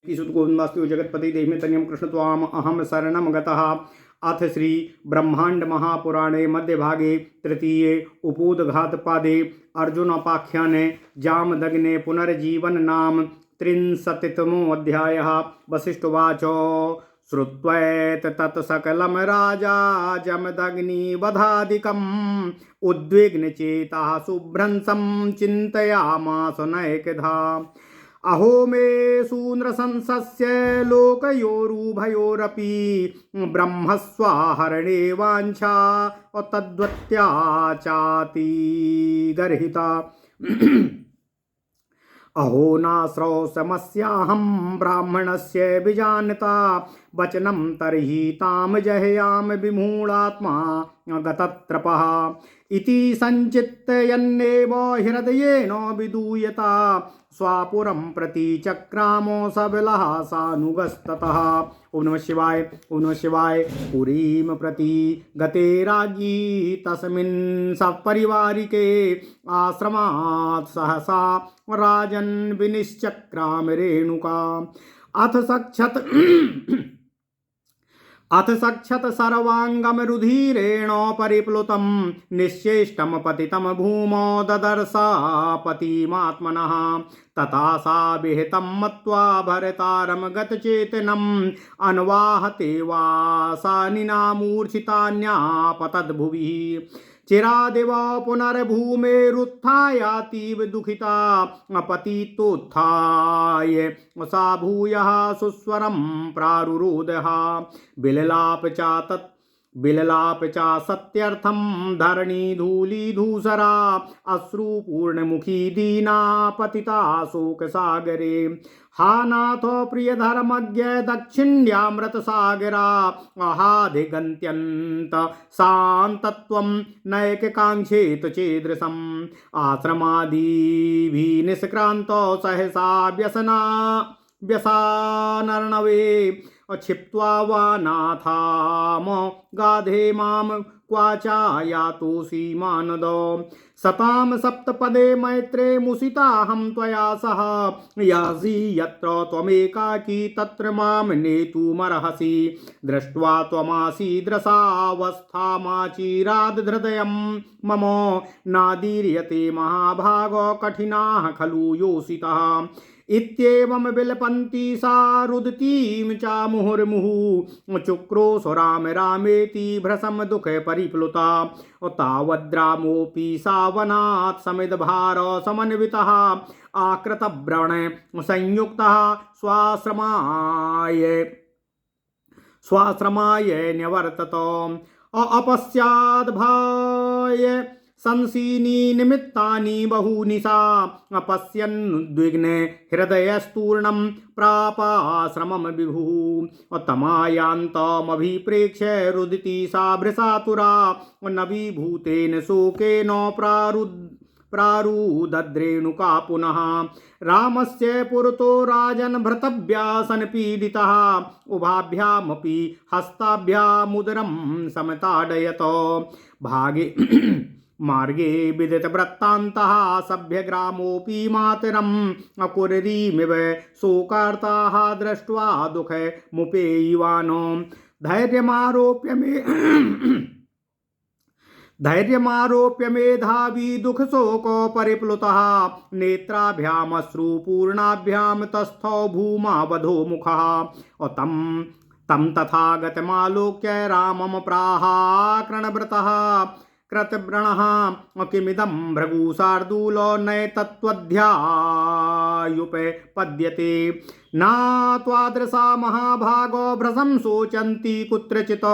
सुतगोविंदास्तु जगत्पति देहि तन्यम कृष्ण त्वाम अहम शरणम गतः। अथ श्री ब्रह्मांड महापुराणे मध्यभागे तृतीये उपोदघात पादे अर्जुनोपाख्याने जामदग्ने पुनर्जीवन नाम त्रिंशतितमो अध्यायः। वसिष्ठोवाच श्रुत्वैत तत्सकलं राजा जमदग्निवधादिकम् उद्विग्नचेतः शुभ्रंसं चिन्तयामास नैकधा। अहो मे शूद्रशंसस्य लोकयोरुभयोरपि ब्रह्मस्वाहरणे वाञ्छा तद्वत्या चाति गर्हिता। अहो नाश्रौषमस्याहं ब्राह्मणस्य विजानता वचनं तर्हि ताम जहयाम विमूढात्मा गतत्रपः इति संचिन्तयन्नेव हृदयेन विदूयता स्वापुरं प्रति चक्रामो सबलः सानुगस्ततः। ओम नमः शिवाय। ओम नमः शिवाय। पुरीं प्रति गते राज्ञी तस्मिन् सपरिवारिके आश्रमात् सहसा राजन् विनिश्चक्राम रेणुका। अथ सक्षत सर्वांगम रुधिरेण परिप्लुतं निश्चेष्टम पतितं भूमौ ददर्शा पतिमात्मनः। तथा सा विहितं मत्वा भरतारं गतचेतनम् अन्वाहते वा सा निनामूर्छितान्यापतद्भुवि। चिरादेव पुनर्भूमेरुत्थायातीव दुःखिता पतितोत्थाय सा भूयः सुस्वरं प्रारुरोधः। बिललाप च सत्यर्थं धरणी धूलिधूसरा अश्रुपूर्णमुखी दीना पतिता शोकसागरे। हा नाथ प्रियधर्मज्ञ दक्षिण्यामृतसागरा अहाधिगन्त्यन्त शान्तत्वं नैककाङ्क्षेत चेदृशम्। आश्रमादिभिः निष्क्रान्तो सहसा व्यसनार्णवे क्षिप्त्वा वा नाथाम गाधे माम क्वाचा यातोऽसि मानद। सतां सप्तपदे मैत्रे मुसिताहं त्वया सह यासि यत्र त्वमेकाकी तत्र मां नेतुमर्हसि। दृष्ट्वा त्वमासि दृशावस्थामाचिराद्धृदयं मम नादीर्यते महाभागो कठिनाः खलु योषितः। इत्येवं विलपन्ती सा रुदतीं च मुहुर्मुहुः चुक्रोश राम रामेति भ्रशं दुःखे परिप्लुता। तावद्रामोऽपि सावनात् समिदभार समन्वितः आकृतव्रण संयुक्तः स्वाश्रमाय न्यवर्तत। अपश्याद्भय संसीनी निमित्तानि बहूनि सा अपश्यन्नुद्विग्न हृदयस्तूर्णं प्रापाश्रमं विभुः। तमायान्तमभिप्रेक्ष्य रुदिति सा भृशातुरा नवीभूतेन शोकेन प्रारुदद्रेणुका पुनः। रामस्य पुरतो राजन् भर्तव्या सन्पीडितः उभाभ्यामपि हस्ताभ्यामुदरं समताडयत। भागे मार्गे विदितवृत्तान्तः सभ्यग्रामोऽपि मातरम् अकुर्रीमिव शोकार्ताः दृष्ट्वा दुःखमुपेयिवानो। धैर्यमारोप्य मेधावी दुःखशोको परिप्लुतः नेत्राभ्यामश्रुपूर्णाभ्यां तस्थौ भूमावधो मुखः। तं तथागतमालोक्य रामं प्राहाकर्णव्रतः कृतव्रणः किमिदं भृगुशार्दूलो नैतत्त्वध्यायुपपद्यते। न त्वादृशा महाभागो भ्रशं शोचन्ति कुत्रचित्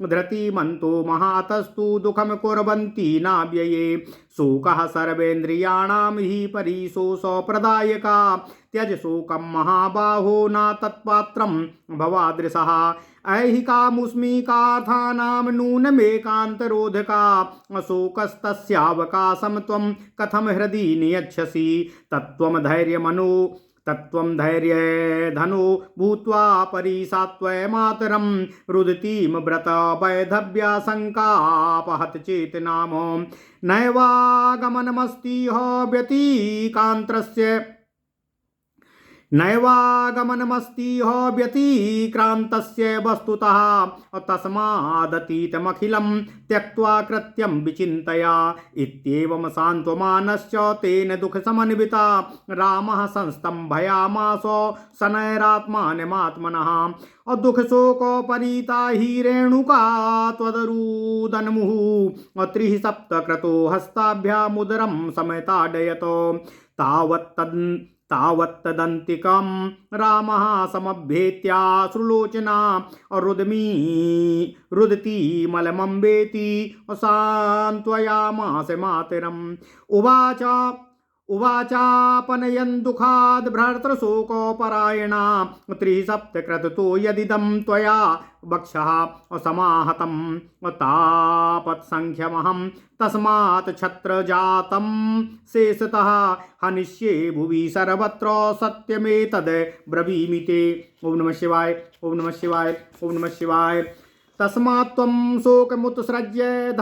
धृतिमन्तो महातस्तु दुःखं कुर्वन्ति नाव्यये। शोकः सर्वेन्द्रियाणां हि परिशोषप्रदायका त्यज शोकं महाबाहो न तत्पात्रं भवादृशः। ऐहिकामुष्मिकार्थानां नूनमेकान्तरोधका शोकस्तस्यावकाशं त्वं कथं हृदि नियच्छसि। तत्त्वं धैर्यधनो भूत्वा परिसात्वयमातरं रुदतीं व्रत वैधव्याशङ्कापहत चेतनाम। नैवागमनमस्ति व्यतिकान्तस्य नैवागमनमस्तीह व्यतिक्रान्तस्य वस्तुतः तस्मादतीतमखिलं त्यक्त्वा कृत्यं विचिन्तया इत्येवं सान्त्वमानश्च तेन दुःखसमन्विता रामः संस्तम्भयामास शनैरात्मानमात्मनः दुःखशोकोपरीता हि रेणुका त्वदरुदन्मुहुः त्रिः सप्तक्रतो हस्ताभ्यामुदरं समेताडयत तावत्तदन्तिकं रामः समभ्येत्याश्रुलोचना रुदतीमलमम्बेति सान्त्वयामास मातरम् उवाचापनयन् दुःखाद् भर्तृशोकोपरायणा त्रिसप्तक्रतुतो यदिदं त्वया वक्षः समाहतं तापत्सङ्ख्यमहं तस्मात् छत्रजातं शेषतः हनिष्ये भुवि सर्वत्र सत्यमेतद् ब्रवीमि ते। ओम नमः शिवाय, ओम नमः शिवाय, ओम नमः शिवाय। तस्मात् त्वं शोकमुत्सृज्य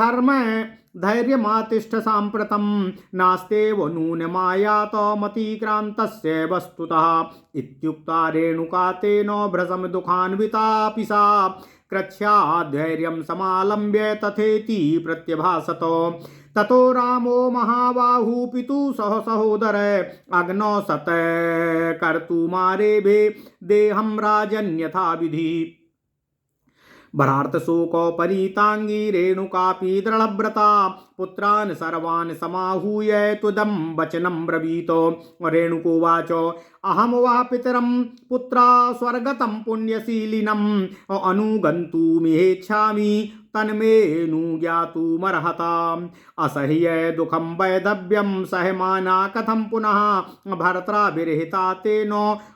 धैर्यमातिष्ठ साम्प्रतं नास्तेव नूनमायातमतिक्रान्तस्य वस्तुतः इत्युक्ता रेणुका तेन भ्रशं दुःखान्वितापि सा कृच्छ्राद्धैर्यं समालम्ब्य तथेति प्रत्यभासत। ततो रामो महाबाहु पितुः सह सहोदर अग्नौ सत कर्तुमारेभे देहं राजन्यथा विधि। भरार्तशोकोपरीताङ्गी रेणुकापि दृढव्रता पुत्रान् सर्वान् समाहूय तुदं वचनं ब्रवीत। रेणुकोवाच अहं वा पितरं पुत्रा स्वर्गतं पुण्यशीलिनम् अनुगन्तुमिच्छामि तन्मेऽनुज्ञातुमर्हताम्। असह्य दुःखं वैधव्यं सहमाना कथं पुनः भर्त्रा विरहिता तेन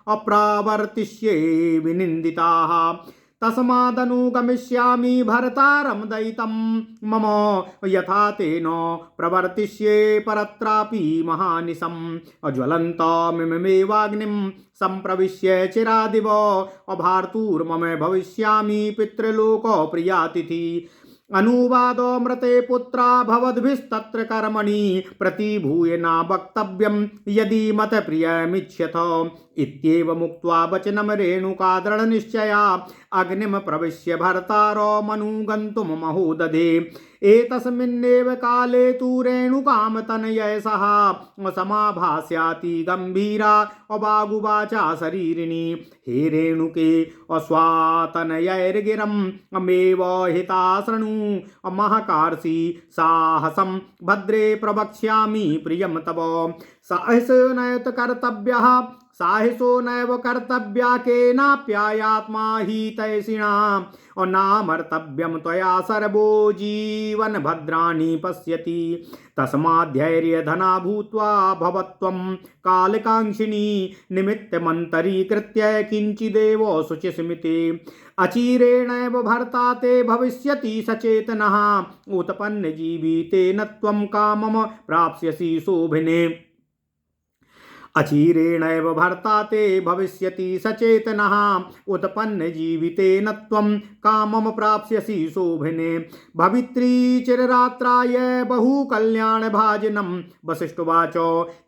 अप्रावर्तिष्ये विनिन्दिताः। तस्मादनुगमिष्यामि भर्तारं दयितं मम यथा तेन प्रवर्तिष्ये परत्रापि महानिशम्। अज्वलन्तमिममेवाग्निं सम्प्रविश्य चिरादिव अभार्तुर्मम भविष्यामि पितृलोकप्रियातिथि। अनुवादोऽमृते पुत्रा भवद्भिस्तत्र कर्मणि प्रतिभूय न वक्तव्यं यदि मतप्रियमिच्छ्यथ। इत्येवमुक्त्वा वचनं रेणुका दृढनिश्चया अग्निं प्रविश्य भर्तारमनुगन्तुं महोदधे। एतस्मिन्नेव काले तु रेणुकां तनयसः समाभास्याति गम्भीरा अवागुवाचा शरीरिणी। हे रेणुके अस्वातनयैर्गिरं मेव हिता शृणु महकार्षि साहसं भद्रे प्रवक्ष्यामि प्रियं तव। साहसो नैव कर्तव्या केनाप्यायात्मा हि तैषिणा नामर्तव्यं त्वया सर्वो जीवन भद्राणि पश्यति। तस्माद्धैर्यधना भूत्वा भवत्वं कालकाङ्क्षिणी निमित्तमन्तरीकृत्य किञ्चिदेव शुचिस्मिते। अचिरेणैव भर्ता ते भविष्यति सचेतनः उत्पन्नजीवितेन त्वं कामं प्राप्स्यसि शोभने। अचिरेणैव भर्ता ते भविष्यति सचेतनः उत्पन्नजीवितेन त्वं कामं प्राप्स्यसि शोभने। भवित्री चिररात्राय बहुकल्याणभाजनं वसिष्ठोवाच।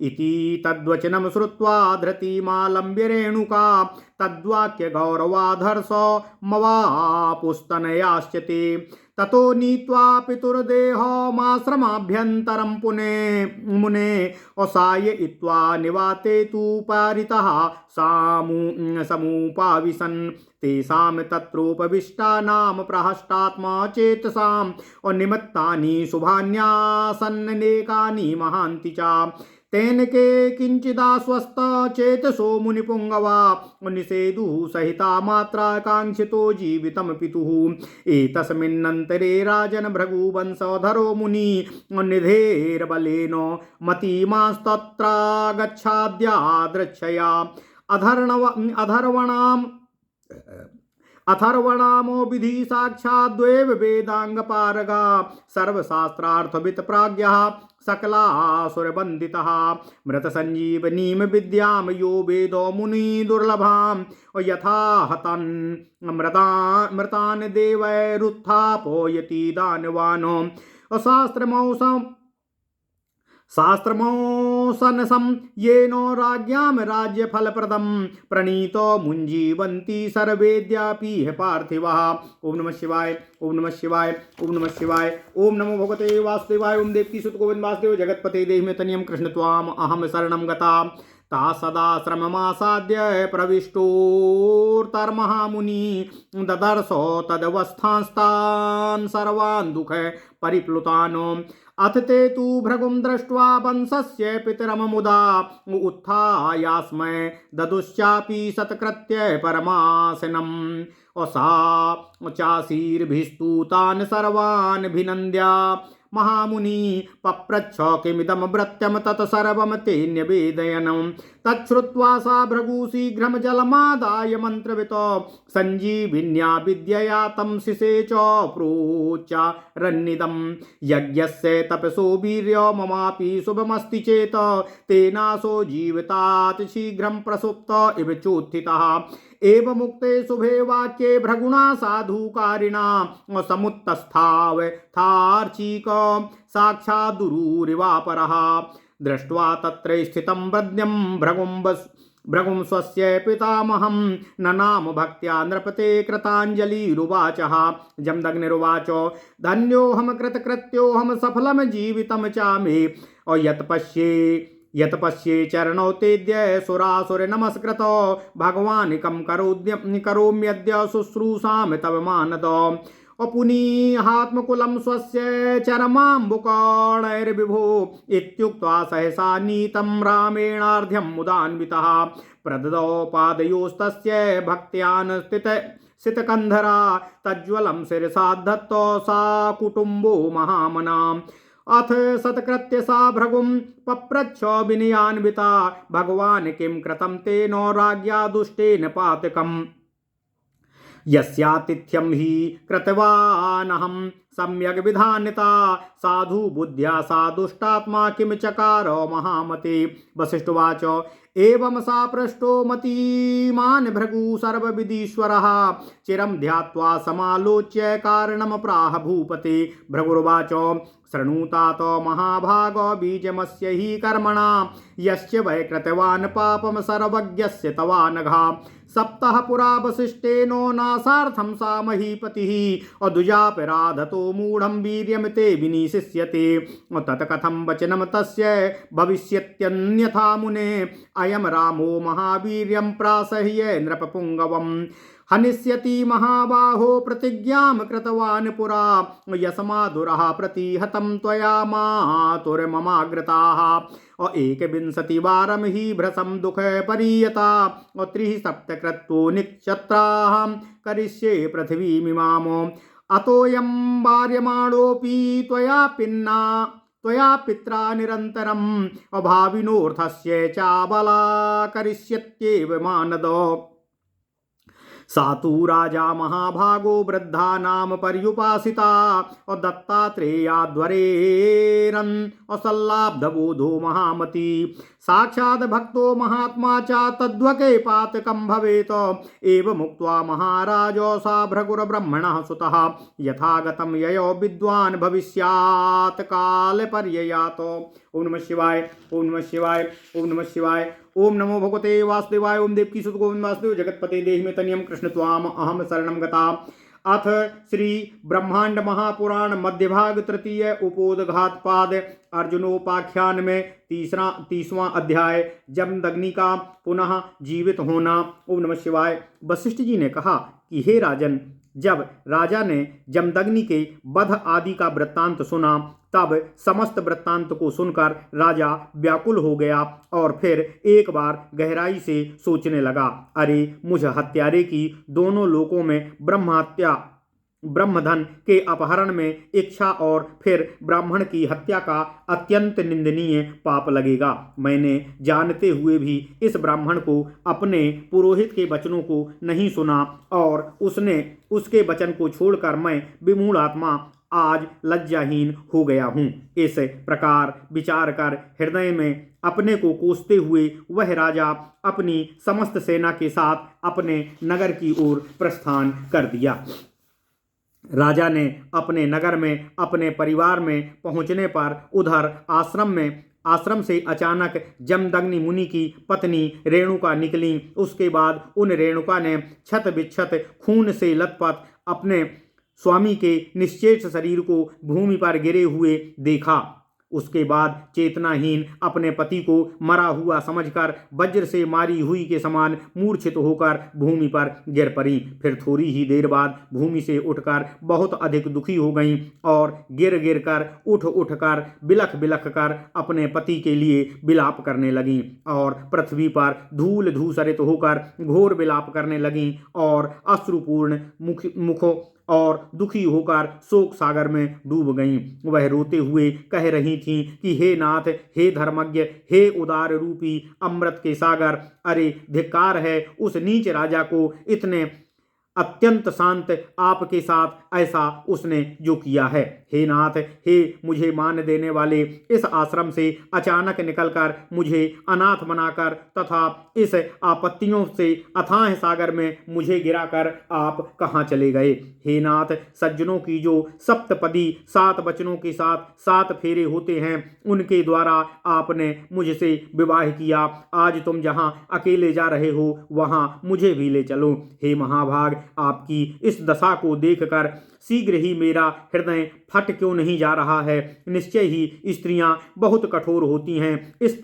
इति तद्वचनं श्रुत्वा धृतिमालम्ब्य रेणुका तद्वाक्यगौरवाधर्ष मवापुस्तनयाश्च ते। ततो नीत्वा पितुर्देहमाश्रमाभ्यन्तरं मुने असाययित्वा निवाते तु पारितः समुपाविशन्। तेषां तत्रोपविष्टानां प्रहष्टात्मा चेतसाम् अनिमित्तानि शुभान्यासन्नेकानि महान्ति च। तेन के किंचिदास्वस्थ चेतसो मुनिपुंगवा निषेदुः सहिता मात्रा कांक्षितो जीवितं पितुः। एतस्मिन्नन्तरे राजन् भृगुवंशधरो मुनि निधेर्बलेन मतीमांस्तत्रागच्छाद्यादृच्छया अथर्वणामो विधि साक्षाद्वेव वेदांगपारगा सर्वशास्त्रार्थवित् प्राज्ञः सकलासुरवन्दितः। मृतसञ्जीवनीं विद्यां यो वेदो मुनि दुर्लभां यथा हतन् मृतान् देवैरुत्थापयति दानवान्। शास्त्रमौ सनसं येनो राज्ञां राज्यफलप्रदं प्रणीतो मुञ्जीवन्ति सर्वेद्यापि ह पार्थिवः। ओम नमः शिवाय, ओम नमः शिवाय, ओम नमः शिवाय। ओम नमो भगवते वासुदेवाय। ओम देवकी सुत गोविंद वासुदेव जगतपते देहि में तनियम कृष्ण त्वाम अहम शरणं गता। ता सदा श्रममासाद्य प्रविष्टोर्तर्महामुनि ददर्शो तदवस्थांस्तान् सर्वान् दुःख परिप्लुतान्। अथ ते तु भृगुं दृष्ट्वा वंशस्य पितरममुदा उत्थायास्मै ददुश्चापि सत्कृत्य परमासनम्। सा चाशीर्भिस्तु तान् सर्वान् भिनन्द्या महामुनि पप्रच्छ किमिदं भृत्यं तत्सर्वं ते न्यवेदयन्। तच्छ्रुत्वा सा भृगु शीघ्रं जलमादाय मन्त्रवितो सञ्जीविन्या विद्यया तं शिशे च प्रोच्चारन्निदं। यज्ञस्य तपसो वीर्यो ममापि शुभमस्ति चेत् तेनासो जीवितात् शीघ्रं प्रसुप्त इव चोत्थितः। एव मुक्ते शुभे वाक्ये भृगुणा साधुकारिणा समुत्तस्थावथार्चिक साक्षादुरुरिवापरः। दृष्ट्वा तत्र स्थितं वृद्ध्यं भृगुं स्वस्य पितामहं ननाम भक्त्या नृपते कृताञ्जलिरुवाचः। जमदग्निरुवाच धन्योऽहं कृतकृत्योऽहं सफलं जीवितं च मे यत्पश्ये चरणौ तेद्य सुरासुर नमस्कृतो भगवानिकं करोम्यद्य शुश्रूषां तव मानद। पुनीहात्मकुलं स्वस्य चरमाम्बुकर्णैर्विभो इत्युक्त्वा सहसा नीतं रामेणार्ध्यं मुदान्वितः। प्रददौ पादयोस्तस्य भक्त्यान् स्थितकन्धरा तज्ज्वलं शिरसा धत्तो सा कुटुम्बो महामनाम्। अथ सत्कृत्य सा भृगुं पप्रच्छ विनयान्विता भगवान् किं कृतं तेन राज्ञा दुष्टेन पातकम्। यस्यातिथ्यं हि कृतवानहं सम्यग् विधान्यता साधु बुद्ध्या सा दुष्टात्मा किं चकार महामते। वसिष्ठोवाच एवं सा पृष्टो मतीमान् भृगु सर्वविदीश्वरः चिरं ध्यात्वा समालोच्य कारणं प्राह भूपते। भृगुर्वाच शृणुतात महाभाग बीजमस्य हि कर्मणा यस्य वै कृतवान् पापं सर्वज्ञस्य तवानघा। सप्तः पुरा वसिष्ठेनो नासार्थं सा महीपतिः अदुजापराधतो मूढं वीर्यं ते विनिशिष्यते। तत्कथं वचनं तस्य भविष्यत्यन्यथा मुने अयं रामो महावीर्यं प्रासह्य नृपपुङ्गवम्। हनिष्यति महाबाहो प्रतिज्ञां कृतवान् पुरा यस्मादुरः प्रतिहतं त्वया मातुर्ममाग्रताः। एकविंशतिवारं हि भ्रशं दुःख परीयता 3 निक्षत्राः करिष्ये पृथिवीमिमाम्। अतोऽयं वार्यमाणोऽपि त्वया पित्रा निरन्तरम् अभाविनोऽर्थस्य चाबला करिष्यत्येव मानद। सा तु राजा महाभागो वृद्धानां पर्युपासिता दत्तात्रेयाध्वरेरन् असल्लाब्धबोधो महामती। साक्षात् भक्तो महात्मा च तद्वके पातकं भवेत्। एवमुक्त्वा महाराजो सा भृगुर्ब्रह्मणः सुतः यथागतं ययो विद्वान् भविष्यात् कालपर्ययात्। ओम नमः शिवाय, ओम नमः शिवाय, ओम नमः शिवाय। ओम नमो भगवते वासुदेवाय। ओम देवकी सुत गोविंद वासुदेव जगतपते देहि में तनियम कृष्ण त्वाम अहम शरणं गता। अथ श्री ब्रह्मांड महापुराण मध्य भाग तृतीय उपोदघात पाद अर्जुनोपाख्यान में 30वां अध्याय जमदग्नि का पुनः जीवित होना। ओम नमः शिवाय। वशिष्ठ जी ने कहा कि हे राजन, जब राजा ने जमदग्नि के वध आदि का वृत्तांत सुना तब समस्त वृत्तांत को सुनकर राजा व्याकुल हो गया और फिर एक बार गहराई से सोचने लगा, अरे मुझ हत्यारे की दोनों लोकों में ब्रह्मधन के अपहरण में इच्छा और फिर ब्राह्मण की हत्या का अत्यंत निंदनीय पाप लगेगा। मैंने जानते हुए भी इस ब्राह्मण को अपने पुरोहित के वचनों को नहीं सुना और उसके वचन को छोड़कर मैं विमूढ़ आत्मा आज लज्जाहीन हो गया हूँ। इस प्रकार विचार कर हृदय में अपने को कोसते हुए वह राजा अपनी समस्त सेना के साथ अपने नगर की ओर प्रस्थान कर दिया। राजा ने अपने नगर में अपने परिवार में पहुंचने पर उधर आश्रम में आश्रम से अचानक जमदग्नि मुनि की पत्नी रेणुका निकली। उसके बाद उन रेणुका ने छत बिच्छत खून से लथपथ अपने स्वामी के निश्चेष्ट शरीर को भूमि पर गिरे हुए देखा। उसके बाद चेतनाहीन अपने पति को मरा हुआ समझकर वज्र से मारी हुई के समान मूर्छित होकर भूमि पर गिर पड़ी। फिर थोड़ी ही देर बाद भूमि से उठकर बहुत अधिक दुखी हो गईं और गिर गिर कर उठ कर बिलख बिलख कर अपने पति के लिए विलाप करने लगीं और पृथ्वी पर धूल धूसरित होकर घोर विलाप करने लगीं और अश्रुपूर्ण मुखों और दुखी होकर शोक सागर में डूब गईं। वह रोते हुए कह रही थीं कि हे नाथ, हे धर्मज्ञ, हे उदार रूपी अमृत के सागर, अरे धिक्कार है उस नीच राजा को, इतने अत्यंत शांत आपके साथ ऐसा उसने जो किया है। हे नाथ, हे मुझे मान देने वाले, इस आश्रम से अचानक निकलकर मुझे अनाथ बनाकर तथा इस आपत्तियों से अथाह सागर में मुझे गिराकर आप कहाँ चले गए। हे नाथ, सज्जनों की जो सप्तपदी 7 वचनों के साथ 7 फेरे होते हैं, उनके द्वारा आपने मुझसे विवाह किया। आज तुम जहाँ अकेले जा रहे हो वहाँ मुझे भी ले चलो। हे महाभाग, आपकी इस दशा को देखकर शीघ्र ही मेरा हृदय फट क्यों नहीं जा रहा है। निश्चय ही स्त्रियां बहुत कठोर होती हैं। इस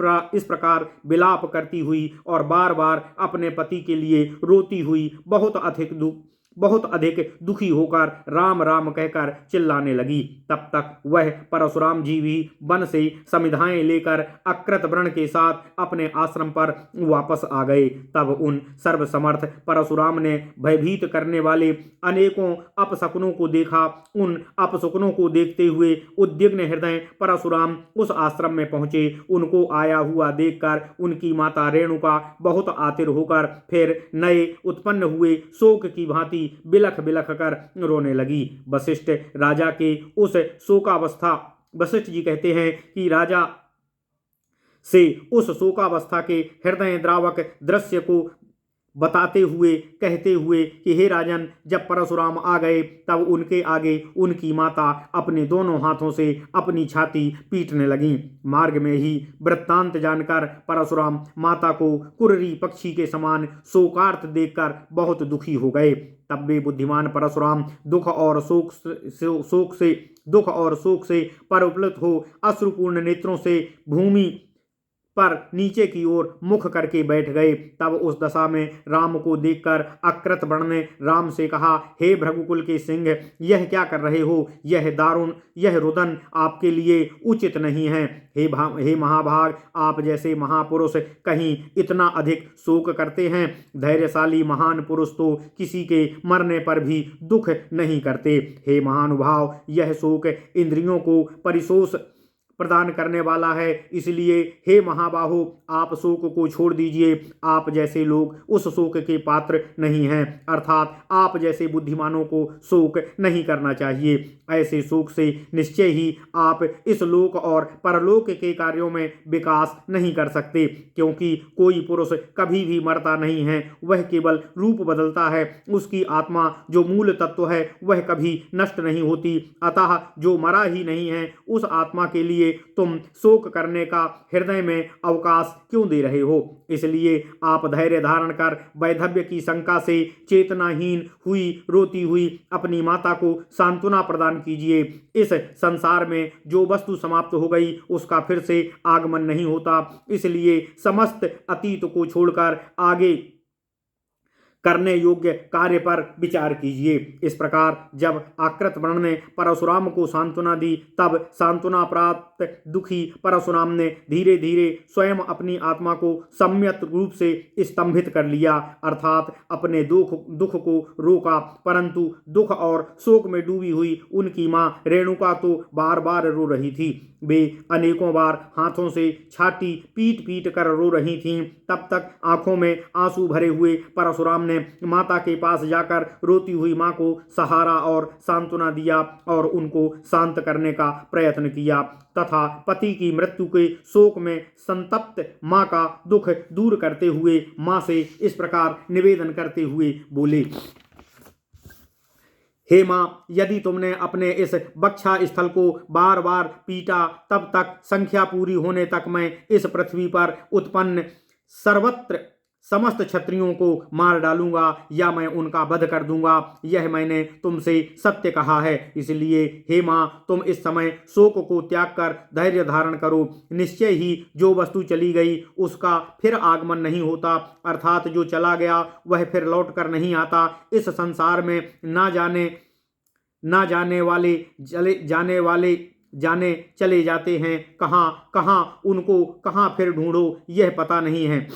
प्रकार विलाप करती हुई और बार बार अपने पति के लिए रोती हुई बहुत अधिक दुखी होकर राम राम कहकर चिल्लाने लगी। तब तक वह परशुराम जी भी वन से समिधाएं लेकर अकृत व्रण के साथ अपने आश्रम पर वापस आ गए। तब उन सर्वसमर्थ परशुराम ने भयभीत करने वाले अनेकों अपशकुनों को देखा। उन अपशकुनों को देखते हुए उद्विग्न हृदय परशुराम उस आश्रम में पहुंचे। उनको आया हुआ देखकर उनकी माता रेणुका बहुत आतिर होकर फिर नए उत्पन्न हुए शोक की भांति बिलख बिलख कर रोने लगी। वशिष्ठ राजा के उस शोकावस्था वशिष्ठ जी कहते हैं कि राजा से उस शोकावस्था के हृदय द्रावक दृश्य को बताते हुए कहते हुए कि हे राजन, जब परशुराम आ गए तब उनके आगे उनकी माता अपने दोनों हाथों से अपनी छाती पीटने लगी। मार्ग में ही वृत्तांत जानकर परशुराम माता को कुर्री पक्षी के समान शोकार्त देखकर बहुत दुखी हो गए। तब वे बुद्धिमान परशुराम दुख और शोक से परिप्लुत हो अश्रुपूर्ण नेत्रों से भूमि पर नीचे की ओर मुख करके बैठ गए। तब उस दशा में राम को देखकर अकृत व्रण ने राम से कहा, हे भृगुकुल के सिंह, यह क्या कर रहे हो? यह रुदन आपके लिए उचित नहीं है। हे महाभाग, आप जैसे महापुरुष कहीं इतना अधिक शोक करते हैं? धैर्यशाली महान पुरुष तो किसी के मरने पर भी दुख नहीं करते। हे महानुभाव, यह शोक इंद्रियों को परिशोष प्रदान करने वाला है, इसलिए हे महाबाहो, आप शोक को छोड़ दीजिए। आप जैसे लोग उस शोक के पात्र नहीं हैं, अर्थात आप जैसे बुद्धिमानों को शोक नहीं करना चाहिए। ऐसे शोक से निश्चय ही आप इस लोक और परलोक के कार्यों में विकास नहीं कर सकते, क्योंकि कोई पुरुष कभी भी मरता नहीं है, वह केवल रूप बदलता है। उसकी आत्मा जो मूल तत्व है वह कभी नष्ट नहीं होती। अतः जो मरा ही नहीं है उस आत्मा के लिए तुम शोक करने का हृदय में अवकाश क्यों दे रहे हो? इसलिए आप धैर्य धारण कर वैधव्य की शंका से चेतनाहीन हुई रोती हुई अपनी माता को सांत्वना प्रदान कीजिए। इस संसार में जो वस्तु समाप्त हो गई उसका फिर से आगमन नहीं होता, इसलिए समस्त अतीत को छोड़कर आगे करने योग्य कार्य पर विचार कीजिए। इस प्रकार जब आकृत व्रण ने परशुराम को सांत्वना दी, तब सांत्वना प्राप्त दुखी परशुराम ने धीरे धीरे स्वयं अपनी आत्मा को सम्यक रूप से स्तंभित कर लिया, अर्थात अपने दुख को रोका। परंतु दुख और शोक में डूबी हुई उनकी मां रेणुका तो बार बार रो रही थी। वे अनेकों बार हाथों से छाती पीट पीट कर रो रही थीं। तब तक आंखों में आंसू भरे हुए परशुराम ने माता के पास जाकर रोती हुई मां को सहारा और सांत्वना दिया और उनको शांत करने का प्रयत्न किया तथा पति की मृत्यु के शोक में संतप्त मां का दुख दूर करते हुए मां से इस प्रकार निवेदन करते हुए बोले, हे माँ, यदि तुमने अपने इस बक्षा स्थल को बार बार पीटा, तब तक संख्या पूरी होने तक मैं इस पृथ्वी पर उत्पन्न सर्वत्र समस्त क्षत्रियों को मार डालूंगा या मैं उनका वध कर दूंगा। यह मैंने तुमसे सत्य कहा है। इसलिए हे माँ, तुम इस समय शोक को त्याग कर धैर्य धारण करो। निश्चय ही जो वस्तु चली गई उसका फिर आगमन नहीं होता, अर्थात जो चला गया वह फिर लौट कर नहीं आता। इस संसार में ना जाने चले जाते हैं, कहाँ कहाँ उनको कहाँ फिर ढूंढो यह पता नहीं है।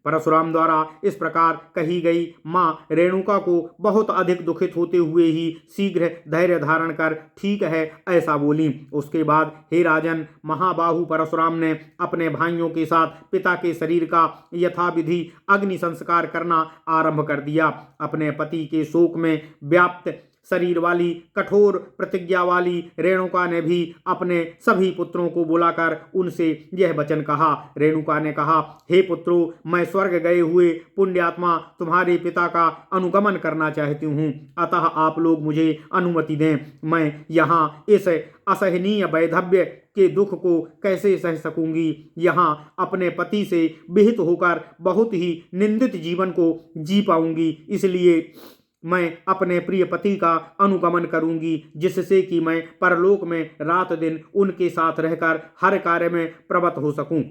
परशुराम द्वारा इस प्रकार कही गई माँ रेणुका को बहुत अधिक दुखित होते हुए ही शीघ्र धैर्य धारण कर ठीक है ऐसा बोली। उसके बाद हे राजन, महाबाहु परशुराम ने अपने भाइयों के साथ पिता के शरीर का यथाविधि अग्नि संस्कार करना आरंभ कर दिया। अपने पति के शोक में व्याप्त शरीर वाली कठोर प्रतिज्ञा वाली रेणुका ने भी अपने सभी पुत्रों को बुलाकर उनसे यह वचन कहा। रेणुका ने कहा, हे पुत्रों, मैं स्वर्ग गए हुए पुण्यात्मा तुम्हारे पिता का अनुगमन करना चाहती हूँ, अतः आप लोग मुझे अनुमति दें। मैं यहाँ इस असहनीय वैधव्य के दुख को कैसे सह सकूंगी। यहाँ अपने पति से विहित होकर बहुत ही निंदित जीवन को जी पाऊंगी। इसलिए मैं अपने प्रिय पति का अनुगमन करूंगी, जिससे कि मैं परलोक में रात दिन उनके साथ रहकर हर कार्य में प्रवृत्त हो सकूं।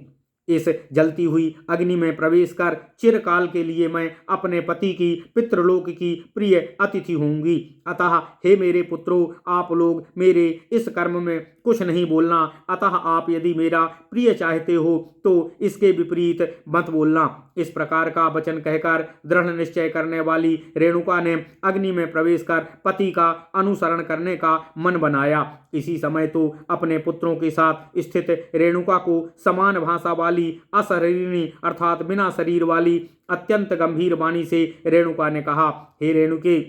इस जलती हुई अग्नि में प्रवेश कर चिरकाल के लिए मैं अपने पति की पितृलोक की प्रिय अतिथि होंगी। अतः हे मेरे पुत्रों, आप लोग मेरे इस कर्म में कुछ नहीं बोलना। अतः आप यदि मेरा प्रिय चाहते हो तो इसके विपरीत मत बोलना। इस प्रकार का वचन कहकर दृढ़ निश्चय करने वाली रेणुका ने अग्नि में प्रवेश कर पति का अनुसरण करने का मन बनाया। इसी समय तो अपने पुत्रों के साथ स्थित रेणुका को समान भाषा वाली अशरीरिणी अर्थात बिना शरीर वाली अत्यंत गंभीर वाणी से रेणुका ने कहा, हे रेणुके,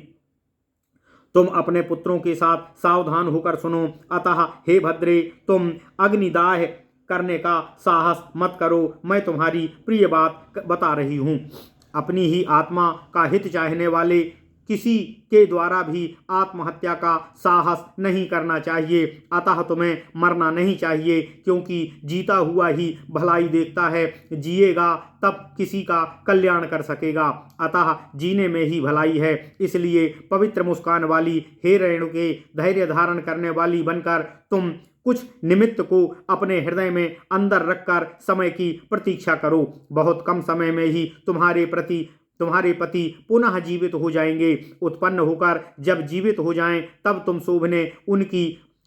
तुम अपने पुत्रों के साथ सावधान होकर सुनो। अतः हे भद्रे, तुम अग्निदाह करने का साहस मत करो। मैं तुम्हारी प्रिय बात बता रही हूँ। अपनी ही आत्मा का हित चाहने वाले किसी के द्वारा भी आत्महत्या का साहस नहीं करना चाहिए। अतः तुम्हें मरना नहीं चाहिए, क्योंकि जीता हुआ ही भलाई देखता है। जिएगा तब किसी का कल्याण कर सकेगा। अतः जीने में ही भलाई है। इसलिए पवित्र मुस्कान वाली हे रेणुके, धैर्य धारण करने वाली बनकर तुम कुछ निमित्त को अपने हृदय में अंदर रखकर समय की प्रतीक्षा करो। बहुत कम समय में ही तुम्हारे पति पुनः जीवित हो जाएंगे। उत्पन्न होकर जब जीवित हो जाएं, तब तुम शोभने उनकी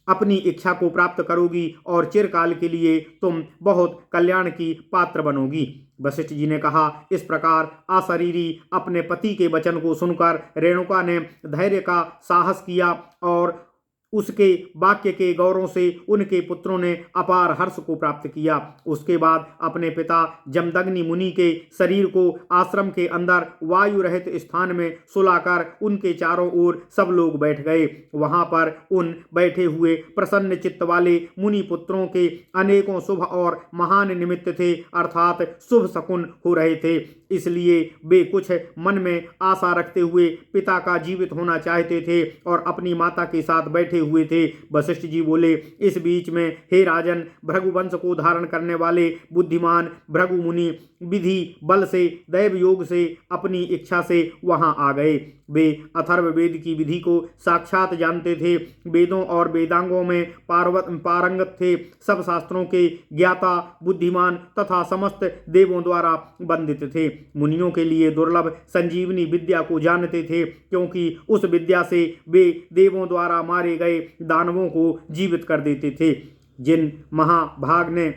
अपनी इच्छा को प्राप्त करोगी और चिरकाल के लिए तुम बहुत कल्याण की पात्र बनोगी। वशिष्ठ जी ने कहा। इस प्रकार अशरीरी अपने पति के वचन को सुनकर रेणुका ने धैर्य का साहस किया और उसके वाक्य के गौरव से उनके पुत्रों ने अपार हर्ष को प्राप्त किया। उसके बाद अपने पिता जमदग्नि मुनि के शरीर को आश्रम के अंदर वायु रहित स्थान में सुलाकर उनके चारों ओर सब लोग बैठ गए। वहां पर उन बैठे हुए प्रसन्न चित्त वाले मुनि पुत्रों के अनेकों शुभ और महान निमित्त थे, अर्थात शुभ शकुन हो रहे थे। इसलिए वे कुछ मन में आशा रखते हुए पिता का जीवित होना चाहते थे और अपनी माता के साथ बैठे हुए थे। वशिष्ठ जी बोले, इस बीच में हे राजन, भृगुवंश को धारण करने वाले बुद्धिमान भृगु मुनि विधि बल से दैव योग से अपनी इच्छा से वहां आ गए। वे अथर्व वेद की विधि को साक्षात जानते थे, वेदों और वेदांगों में पारंगत थे, सब शास्त्रों के ज्ञाता, बुद्धिमान तथा समस्त देवों द्वारा वंदित थे। मुनियों के लिए दुर्लभ संजीवनी विद्या को जानते थे, क्योंकि उस विद्या से वे देवों द्वारा मारे गए दानवों को जीवित कर देते थे। जिन महाभाग ने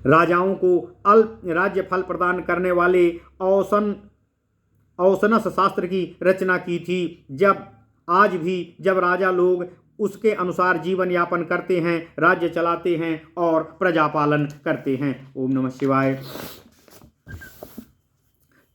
राजाओं को अल्प राज्य फल प्रदान करने वाले औसनस शास्त्र की रचना की थी, आज भी जब राजा लोग उसके अनुसार जीवन यापन करते हैं, राज्य चलाते हैं और प्रजा पालन करते हैं। ओम नमः शिवाय।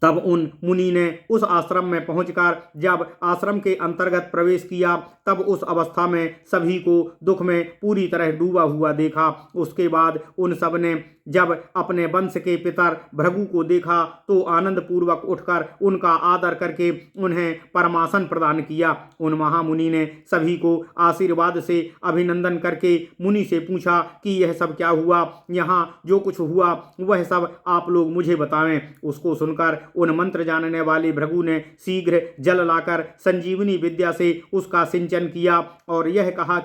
तब उन मुनि ने उस आश्रम में पहुंचकर जब आश्रम के अंतर्गत प्रवेश किया तब उस अवस्था में सभी को दुख में पूरी तरह डूबा हुआ देखा। उसके बाद उन सब ने जब अपने वंश के पितर भृगु को देखा तो आनंद पूर्वक उठकर उनका आदर करके उन्हें परमासन प्रदान किया। उन महामुनि ने सभी को आशीर्वाद से अभिनंदन करके मुनि से पूछा कि यह सब क्या हुआ, यहाँ जो कुछ हुआ वह सब आप लोग मुझे बताएं। उसको सुनकर उन मंत्र जानने वाले भृगु ने शीघ्र जल लाकर संजीवनी विद्या से उसका सिंचन किया और यह कहा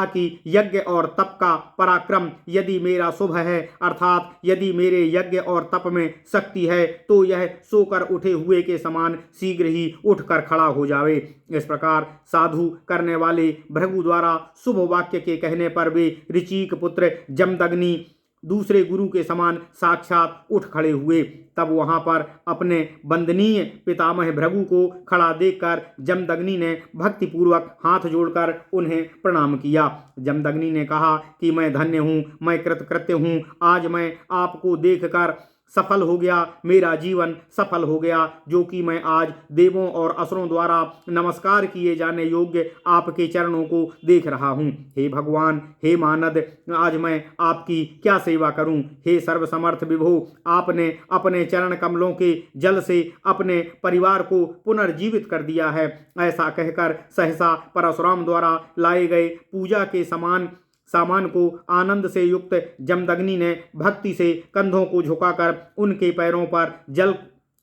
कि यज्ञ और तप का पराक्रम यदि मेरा शुभ है, अर्थात यदि मेरे यज्ञ और तप में शक्ति है तो यह सोकर उठे हुए के समान शीघ्र ही उठकर खड़ा हो जावे। इस प्रकार साधु करने वाले भृगु द्वारा शुभ वाक्य के कहने पर वे ऋचिक पुत्र जमदग्नि दूसरे गुरु के समान साक्षात उठ खड़े हुए। तब वहां पर अपने वंदनीय पितामह भृगु को खड़ा देखकर जमदग्नि ने भक्तिपूर्वक हाथ जोड़कर उन्हें प्रणाम किया। जमदग्नि ने कहा कि मैं धन्य हूँ, मैं कृतकृत्य हूँ, आज मैं आपको देखकर सफल हो गया, मेरा जीवन सफल हो गया, जो कि मैं आज देवों और असुरों द्वारा नमस्कार किए जाने योग्य आपके चरणों को देख रहा हूँ। हे भगवान, हे मानद, आज मैं आपकी क्या सेवा करूँ। हे सर्वसमर्थ विभो, आपने अपने चरण कमलों के जल से अपने परिवार को पुनर्जीवित कर दिया है। ऐसा कहकर सहसा परशुराम द्वारा लाए गए पूजा के सामान को आनंद से युक्त जमदग्नि ने भक्ति से कंधों को झुकाकर उनके पैरों पर जल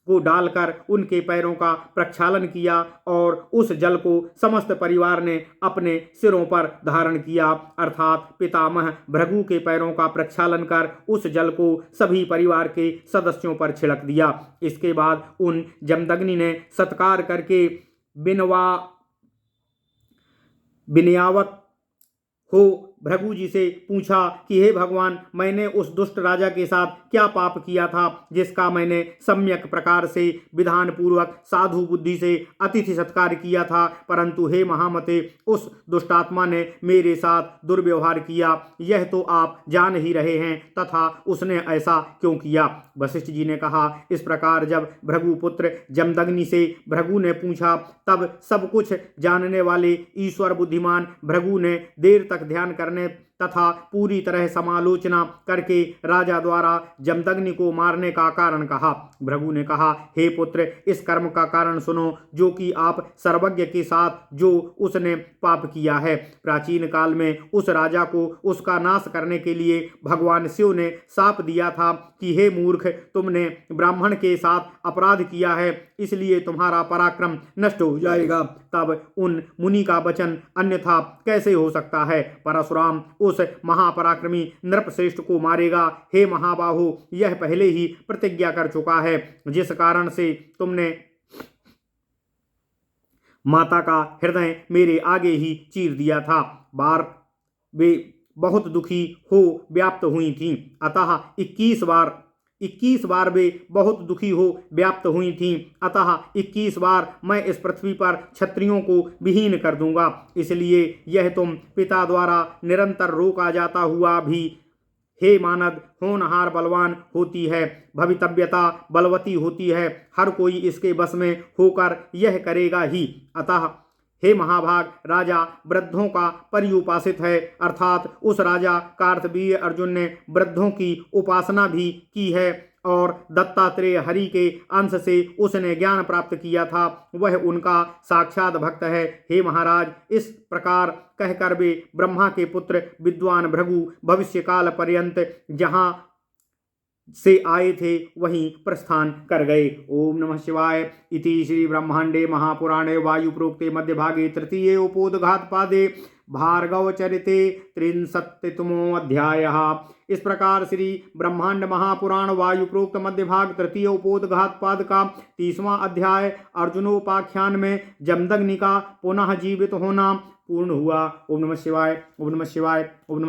को डालकर उनके पैरों का प्रक्षालन किया और उस जल को समस्त परिवार ने अपने सिरों पर धारण किया, अर्थात पितामह भृगु के पैरों का प्रक्षालन कर उस जल को सभी परिवार के सदस्यों पर छिड़क दिया। इसके बाद उन जमदग्नि ने सत्कार करके विनयावत हो भृगु जी से पूछा कि हे भगवान, मैंने उस दुष्ट राजा के साथ क्या पाप किया था जिसका मैंने सम्यक प्रकार से विधान पूर्वक साधु बुद्धि से अतिथि सत्कार किया था, परंतु हे महामते, उस दुष्टात्मा ने मेरे साथ दुर्व्यवहार किया, यह तो आप जान ही रहे हैं, तथा उसने ऐसा क्यों किया। वशिष्ठ जी ने कहा, इस प्रकार जब भृगु पुत्र जमदग्नि से भृगु ने पूछा तब सब कुछ जानने वाले ईश्वर बुद्धिमान भृगु ने देर तक ध्यान करने तथा पूरी तरह समालोचना करके राजा द्वारा जमदग्नि को मारने का कारण कहा। भृगु ने कहा, हे पुत्र, इस कर्म का कारण सुनो जो कि आप सर्वज्ञ के साथ जो उसने पाप किया है। प्राचीन काल में उस राजा को उसका नाश करने के लिए भगवान शिव ने शाप दिया था कि हे मूर्ख, तुमने ब्राह्मण के साथ अपराध किया है, इसलिए तुम्हारा पराक्रम नष्ट हो जाएगा। तब उन मुनि का वचन अन्यथा कैसे हो सकता है। परशुराम उस महापराक्रमी नृपश्रेष्ठ को मारेगा। हे महाबाहो, यह पहले ही प्रतिज्ञा कर चुका है, जिस कारण से तुमने माता का हृदय मेरे आगे ही चीर दिया था। बार वे बहुत दुखी हो व्याप्त हुई थीं, अतः 21 बार वे बहुत दुखी हो व्याप्त हुई थीं, अतः 21 बार मैं इस पृथ्वी पर क्षत्रियों को विहीन कर दूंगा। इसलिए यह तुम पिता द्वारा निरंतर रोका जाता हुआ भी हे मानद होनहार बलवान होती है, भवितव्यता बलवती होती है, हर कोई इसके बस में होकर यह करेगा ही। अतः हे महाभाग, राजा वृद्धों का पर्युपासित है, अर्थात उस राजा कार्तवीर्य अर्जुन ने वृद्धों की उपासना भी की है और दत्तात्रेय हरि के अंश से उसने ज्ञान प्राप्त किया था, वह उनका साक्षात भक्त है। हे महाराज, इस प्रकार कहकर वे ब्रह्मा के पुत्र विद्वान भृगु भविष्य काल पर्यंत जहाँ से आए थे वहीं प्रस्थान कर गए। ओम नमः शिवाय। इति श्री ब्रह्मांडे महापुराणे वायु प्रोक्ते मध्य भागे तृतीय उपोदघात पादे भार्गव चरिते 63वां अध्यायः। इस प्रकार श्री ब्रह्मांड महापुराण वायु प्रोक्त मध्य भाग तृतीय उपोदघात पाद का 30वां अध्याय अर्जुनोपाख्यान में जमदग्नि का पुनः जीवित होना पूर्ण हुआ। ओम नमः शिवाय। ओम नमः शिवाय। ओम